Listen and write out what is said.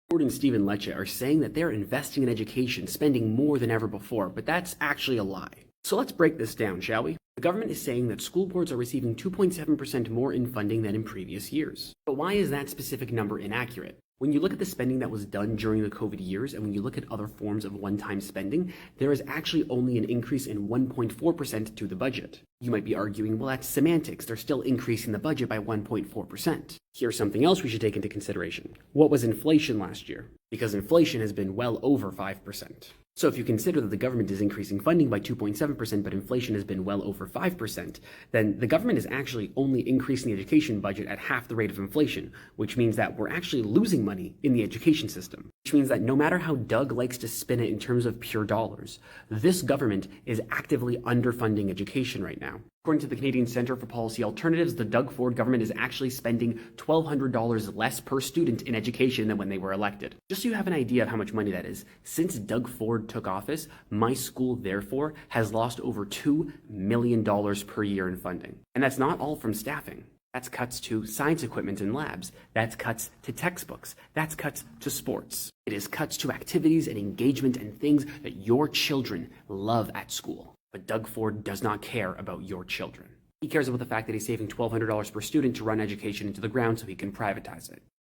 Ford and Stephen Lecce are saying that they're investing in education, spending more than ever before, but that's actually a lie. So let's break this down, shall we? The government is saying that school boards are receiving 2.7% more in funding than in previous years. But why is that specific number inaccurate? When you look at the spending that was done during the COVID years, and when you look at other forms of one-time spending, there is actually only an increase in 1.4% to the budget. You might be arguing, well, that's semantics. They're still increasing the budget by 1.4%. Here's something else we should take into consideration. What was inflation last year? Because inflation has been well over 5%. So if you consider that the government is increasing funding by 2.7%, but inflation has been well over 5%, then the government is actually only increasing the education budget at half the rate of inflation, which means that we're actually losing money in the education system. Which means that no matter how Doug likes to spin it in terms of pure dollars, this government is actively underfunding education right now. According to the Canadian Centre for Policy Alternatives, the Doug Ford government is actually spending $1,200 less per student in education than when they were elected. Just so you have an idea of how much money that is, since Doug Ford took office, my school, therefore, has lost over $2 million per year in funding. And that's not all from staffing. That's cuts to science equipment and labs. That's cuts to textbooks. That's cuts to sports. It is cuts to activities and engagement and things that your children love at school. But Doug Ford does not care about your children. He cares about the fact that he's saving $1,200 per student to run education into the ground so he can privatize it.